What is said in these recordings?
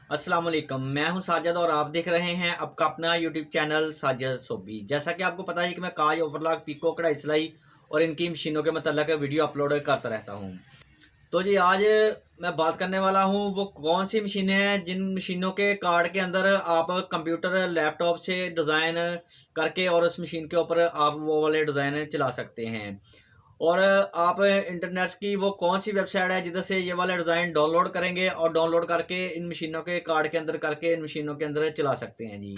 अस्सलाम वालेकुम, मैं हूं साजिद और आप देख रहे हैं आपका अपना यूट्यूब चैनल साजिद सोबी। जैसा कि आपको पता है कि मैं काज, ओवरलॉक, पीको, कढ़ाई सिलाई और इनकी मशीनों के मतलब वीडियो अपलोड करता रहता हूं। तो जी आज मैं बात करने वाला हूं वो कौन सी मशीनें हैं जिन मशीनों के कार्ड के अंदर आप कंप्यूटर लैपटॉप से डिज़ाइन करके और उस मशीन के ऊपर आप वो वाले डिज़ाइन चला सकते हैं। और आप इंटरनेट की वो कौन सी वेबसाइट है जिधर से ये वाले डिज़ाइन डाउनलोड करेंगे और डाउनलोड करके इन मशीनों के कार्ड के अंदर करके इन मशीनों के अंदर चला सकते हैं जी।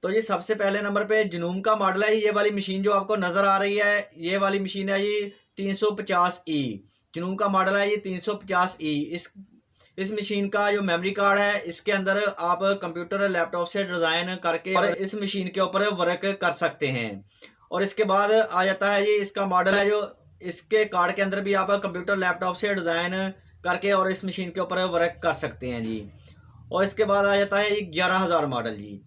तो ये सबसे पहले नंबर पे जनूम का मॉडल है। ये वाली मशीन जो आपको नज़र आ रही है, ये वाली मशीन है ये 350E। जनूम का मॉडल है ये 350E। इस मशीन का जो मेमोरी कार्ड है इसके अंदर आप कंप्यूटर लैपटॉप से डिज़ाइन करके और इस मशीन के ऊपर वर्क कर सकते हैं। और इसके बाद आ जाता है ये इसका मॉडल है जो इसके कार्ड के अंदर भी आप कंप्यूटर लैपटॉप से डिज़ाइन करके और इस मशीन के ऊपर वर्क कर सकते हैं जी। और इसके बाद आ जाता है ये 11,000 मॉडल जी।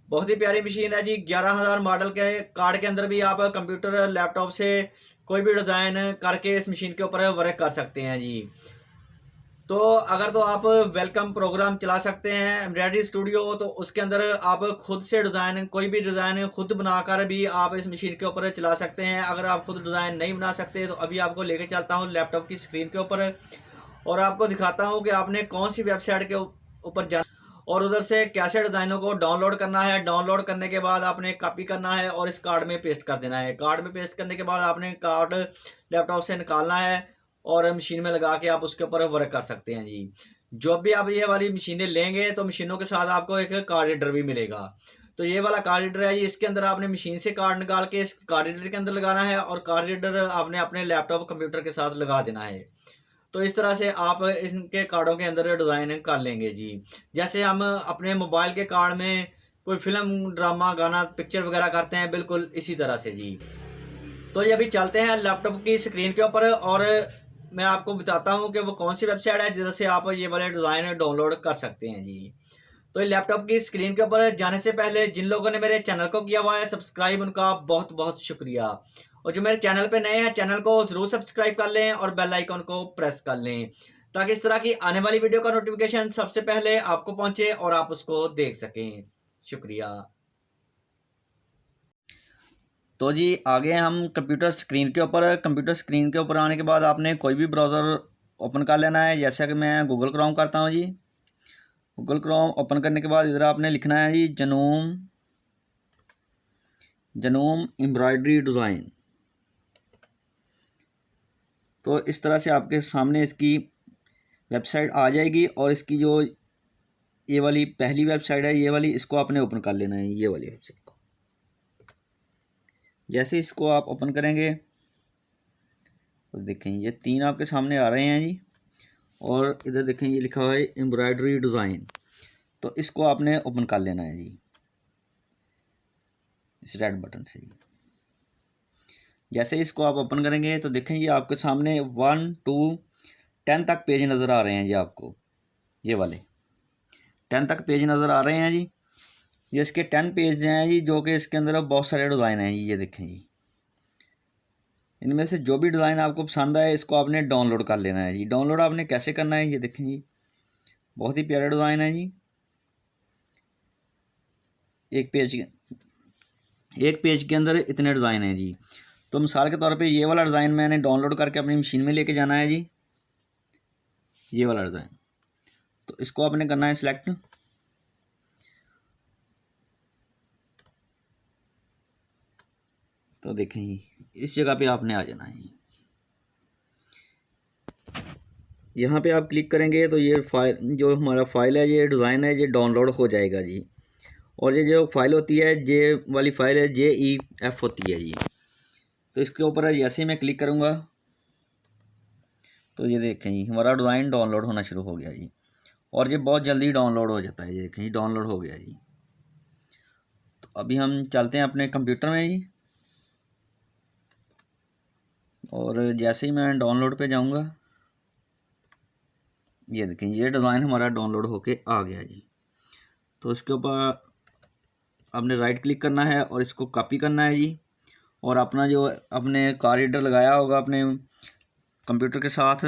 बहुत ही प्यारी मशीन है जी। 11,000 मॉडल के कार्ड के अंदर भी आप कंप्यूटर लैपटॉप से कोई भी डिज़ाइन करके इस मशीन के ऊपर वर्क कर सकते हैं जी। तो अगर तो आप वेलकम प्रोग्राम चला सकते हैं एम्ब्रॉयडरी स्टूडियो, तो उसके अंदर आप खुद से डिज़ाइन कोई भी डिज़ाइन खुद बनाकर भी आप इस मशीन के ऊपर चला सकते हैं। अगर आप खुद डिज़ाइन नहीं बना सकते तो अभी आपको लेके चलता हूँ लैपटॉप की स्क्रीन के ऊपर और आपको दिखाता हूँ कि आपने कौन सी वेबसाइट के ऊपर जाना और उधर से कैसे डिज़ाइनों को डाउनलोड करना है। डाउनलोड करने के बाद आपने कॉपी करना है और इस कार्ड में पेस्ट कर देना है। कार्ड में पेस्ट करने के बाद आपने कार्ड लैपटॉप से निकालना है और मशीन में लगा के आप उसके ऊपर वर्क कर सकते हैं जी। जब भी आप ये वाली मशीनें लेंगे तो मशीनों के साथ आपको एक कार्ड रीडर भी मिलेगा। तो ये वाला कार्ड रीडर है, ये इसके अंदर आपने मशीन से कार्ड निकाल के इस कार्ड रीडर के अंदर लगाना है और कार्ड रीडर आपने अपने लैपटॉप कंप्यूटर के साथ लगा देना है। तो इस तरह से आप इनके कार्डों के अंदर डिज़ाइन कर लेंगे जी। जैसे हम अपने मोबाइल के कार्ड में कोई फिल्म, ड्रामा, गाना, पिक्चर वगैरह करते हैं, बिल्कुल इसी तरह से जी। तो ये अभी चलते हैं लैपटॉप की स्क्रीन के ऊपर और मैं आपको बताता हूँ कि वो कौन सी वेबसाइट है जिधर से आप ये वाले डिज़ाइन डाउनलोड कर सकते हैं जी। तो ये लैपटॉप की स्क्रीन के ऊपर जाने से पहले जिन लोगों ने मेरे चैनल को किया हुआ है सब्सक्राइब, उनका बहुत बहुत शुक्रिया। और जो मेरे चैनल पे नए हैं चैनल को ज़रूर सब्सक्राइब कर लें और बेल आइकन को प्रेस कर लें ताकि इस तरह की आने वाली वीडियो का नोटिफिकेशन सबसे पहले आपको पहुंचे और आप उसको देख सकें। शुक्रिया। तो जी आगे हम कंप्यूटर स्क्रीन के ऊपर। कंप्यूटर स्क्रीन के ऊपर आने के बाद आपने कोई भी ब्राउज़र ओपन कर लेना है। जैसे कि मैं गूगल क्रोम करता हूँ जी। गूगल क्रोम ओपन करने के बाद इधर आपने लिखना है जी जनूम एम्ब्रॉयडरी डिज़ाइन। तो इस तरह से आपके सामने इसकी वेबसाइट आ जाएगी और इसकी जो ये वाली पहली वेबसाइट है ये वाली, इसको आपने ओपन कर लेना है, ये वाली वेबसाइट को। जैसे इसको आप ओपन करेंगे तो देखें ये तीन आपके सामने आ रहे हैं जी। और इधर देखें ये लिखा हुआ है एम्ब्रॉयडरी डिज़ाइन। तो इसको आपने ओपन कर लेना है जी इस रेड बटन से जी। जैसे इसको आप ओपन करेंगे तो देखें ये आपके सामने 1 to 10 तक पेज नज़र आ रहे हैं जी। आपको ये वाले 10 तक पेज नज़र आ रहे हैं जी। ये इसके 10 पेज हैं जी, जो कि इसके अंदर बहुत सारे डिज़ाइन हैं जी। ये देखें जी, इनमें से जो भी डिज़ाइन आपको पसंद आए इसको आपने डाउनलोड कर लेना है जी। डाउनलोड आपने कैसे करना है ये देखें जी, बहुत ही प्यारा डिज़ाइन है जी। एक पेज के अंदर इतने डिज़ाइन हैं जी। तो मिसाल के तौर पे ये वाला डिज़ाइन मैंने डाउनलोड करके अपनी मशीन में लेके जाना है जी, ये वाला डिज़ाइन। तो इसको आपने करना है सिलेक्ट। तो देखें जी इस जगह पे आपने आ जाना है। यहाँ पे आप क्लिक करेंगे तो ये फाइल, जो हमारा फाइल है, ये डिज़ाइन है, ये डाउनलोड हो जाएगा जी। और ये जो फाइल होती है, जे वाली फाइल है JEF होती है जी। तो इसके ऊपर जैसे ही मैं क्लिक करूँगा तो ये देखें जी हमारा डिज़ाइन डाउनलोड होना शुरू हो गया जी। और ये बहुत जल्दी डाउनलोड हो जाता है। ये देखें जी डाउनलोड हो गया जी। तो अभी हम चलते हैं अपने कंप्यूटर में जी। और जैसे ही मैं डाउनलोड पे जाऊँगा ये देखें ये डिज़ाइन हमारा डाउनलोड होके आ गया जी। तो इसके ऊपर आपने राइट क्लिक करना है और इसको कॉपी करना है जी। और अपना जो अपने कार्ड रीडर लगाया होगा अपने कंप्यूटर के साथ,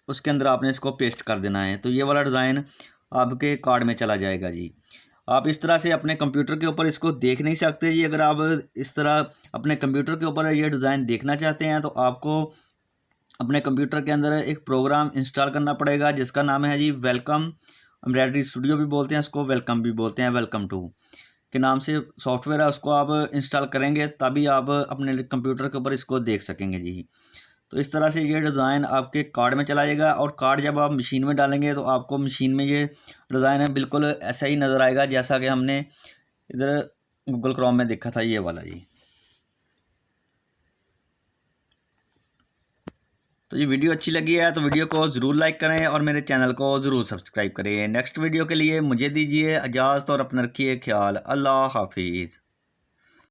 उसके अंदर आपने इसको पेस्ट कर देना है। तो ये वाला डिज़ाइन आपके कार्ड में चला जाएगा जी। आप इस तरह से अपने कंप्यूटर के ऊपर इसको देख नहीं सकते जी। अगर आप इस तरह अपने कंप्यूटर के ऊपर ये डिज़ाइन देखना चाहते हैं तो आपको अपने कंप्यूटर के अंदर एक प्रोग्राम इंस्टॉल करना पड़ेगा जिसका नाम है जी वेलकम एम्ब्रॉयडरी स्टूडियो भी बोलते हैं इसको, वेलकम भी बोलते हैं, वेलकम टू के नाम से सॉफ्टवेयर है। उसको आप इंस्टॉल करेंगे तभी आप अपने कंप्यूटर के ऊपर इसको देख सकेंगे जी। तो इस तरह से ये डिज़ाइन आपके कार्ड में चला जाएगा और कार्ड जब आप मशीन में डालेंगे तो आपको मशीन में ये डिज़ाइन है बिल्कुल ऐसा ही नज़र आएगा जैसा कि हमने इधर गूगल क्रोम में देखा था ये वाला जी। तो ये वीडियो अच्छी लगी है तो वीडियो को ज़रूर लाइक करें और मेरे चैनल को ज़रूर सब्सक्राइब करें। नेक्स्ट वीडियो के लिए मुझे दीजिए इजाज़त और अपना रखिए ख्याल। अल्लाह हाफिज़।